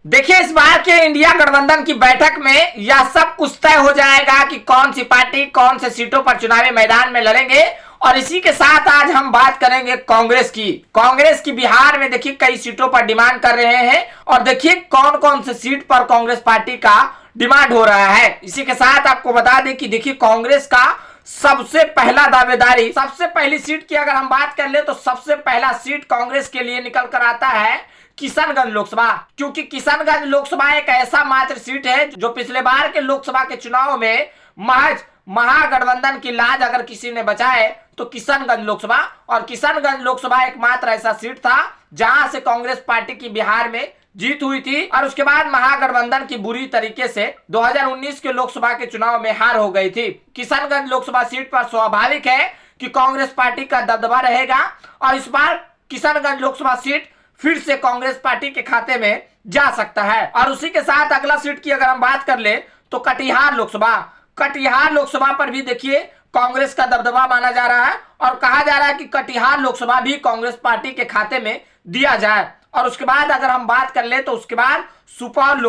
देखिए, इस बार के इंडिया गठबंधन की बैठक में यह सब कुछ तय हो जाएगा कि कौन सी पार्टी कौन से सीटों पर चुनावी मैदान में लड़ेंगे। और इसी के साथ आज हम बात करेंगे कांग्रेस की बिहार में देखिए कई सीटों पर डिमांड कर रहे हैं और देखिए कौन कौन से सीट पर कांग्रेस पार्टी का डिमांड हो रहा है। इसी के साथ आपको बता दें कि देखिए कांग्रेस का सबसे पहला दावेदारी, सबसे पहली सीट की अगर हम बात कर ले तो सबसे पहला सीट कांग्रेस के लिए निकल कर आता है किशनगंज लोकसभा। क्योंकि किशनगंज लोकसभा एक ऐसा मात्र सीट है जो पिछले बार के लोकसभा के चुनाव में महज महागठबंधन की लाज अगर किसी ने बचाए तो किशनगंज लोकसभा, और किशनगंज लोकसभा एकमात्र ऐसा सीट था जहां से कांग्रेस पार्टी की बिहार में जीत हुई थी। और उसके बाद महागठबंधन की बुरी तरीके से 2019 के लोकसभा के चुनाव में हार हो गई थी। किशनगंज लोकसभा सीट पर स्वाभाविक है कि कांग्रेस पार्टी का दबदबा रहेगा और इस बार किशनगंज लोकसभा सीट फिर से कांग्रेस पार्टी के खाते में जा सकता है। और उसी के साथ अगला सीट की अगर हम बात कर ले तो कटिहार लोकसभा पर भी देखिए कांग्रेस का दबदबा माना जा रहा है और कहा जा रहा है कि कटिहार लोकसभा भी कांग्रेस पार्टी के खाते में दिया जाए। और उसके बाद अगर हम बात कर ले तो उसके बाद सुपौल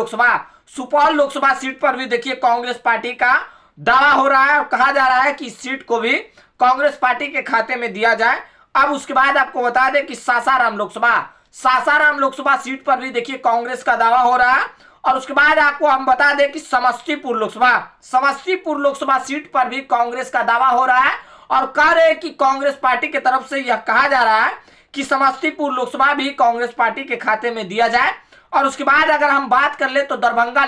लोकसभा सीट पर भी देखिए कांग्रेस पार्टी का दावा हो रहा है और कहा जा रहा है कि इस सीट को भी कांग्रेस पार्टी के खाते में दिया जाए। अब उसके बाद आपको बता दें कि सासाराम लोकसभा सीट पर भी देखिए कांग्रेस का दावा हो रहा है। और उसके बाद आपको हम बता दें कि समस्तीपुर लोकसभा सीट पर भी कांग्रेस का दावा हो रहा है और कह रहे हैं कि कांग्रेस पार्टी की तरफ से यह कहा जा रहा है कि समस्तीपुर लोकसभा भी कांग्रेस पार्टी के खाते में दिया जाए। और उसके बाद अगर हम बात कर ले तो दरभंगा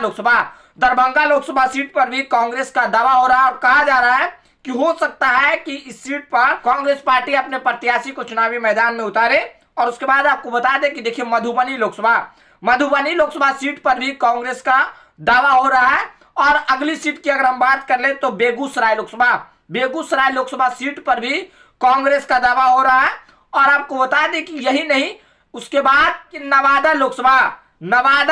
लोकसभा सीट पर भी कांग्रेस का दावा हो रहा है और कहा जा रहा है कि हो सकता है कि इस सीट पर कांग्रेस पार्टी अपने प्रत्याशी को चुनावी मैदान में उतारे। और उसके बाद आपको बता दें कि देखिए मधुबनी लोकसभा सीट पर भी कांग्रेस का दावा हो रहा है। और अगली सीट की अगर हम बात कर ले तो बेगूसराय लोकसभा सीट पर भी कांग्रेस का दावा हो रहा है। और आपको बता दें कि यही नहीं, उसके बाद कि नवादा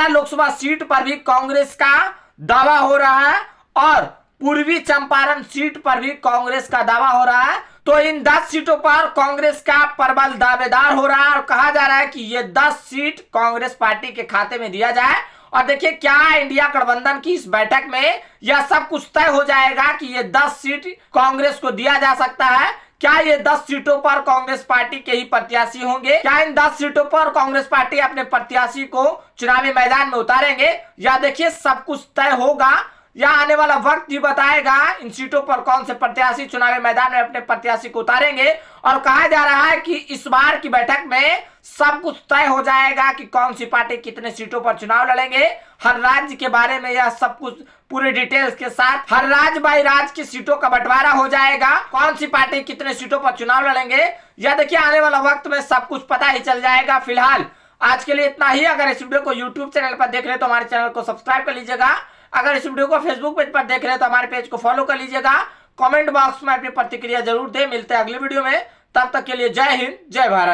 लोकसभा सीट पर भी कांग्रेस का दावा हो रहा है और पूर्वी चंपारण सीट पर भी कांग्रेस का दावा हो रहा है। तो इन 10 सीटों पर कांग्रेस का प्रबल दावेदार हो रहा है और कहा जा रहा है कि ये 10 सीट कांग्रेस पार्टी के खाते में दिया जाए। और देखिए क्या इंडिया गठबंधन की इस बैठक में यह सब कुछ तय हो जाएगा कि ये 10 सीट कांग्रेस को दिया जा सकता है। क्या ये 10 सीटों पर कांग्रेस पार्टी के ही प्रत्याशी होंगे? क्या इन 10 सीटों पर कांग्रेस पार्टी अपने प्रत्याशी को चुनावी मैदान में उतारेंगे? या देखिए सब कुछ तय होगा या आने वाला वक्त ही बताएगा इन सीटों पर कौन से प्रत्याशी चुनावी मैदान में अपने प्रत्याशी को उतारेंगे। और कहा जा रहा है कि इस बार की बैठक में सब कुछ तय हो जाएगा कि कौन सी पार्टी कितने सीटों पर चुनाव लड़ेंगे। हर राज्य के बारे में यह सब कुछ पूरे डिटेल्स के साथ हर राज्य बाई राज्य की सीटों का बंटवारा हो जाएगा, कौन सी पार्टी कितने सीटों पर चुनाव लड़ेंगे। या देखिए आने वाला वक्त में सब कुछ पता ही चल जाएगा। फिलहाल आज के लिए इतना ही। अगर इस वीडियो को यूट्यूब चैनल पर देख रहे तो हमारे चैनल को सब्सक्राइब कर लीजिएगा। अगर इस वीडियो को फेसबुक पेज पर देख रहे हैं तो हमारे पेज को फॉलो कर लीजिएगा। कमेंट बॉक्स में अपनी प्रतिक्रिया जरूर दें। मिलते हैं अगली वीडियो में, तब तक के लिए जय हिंद जय भारत।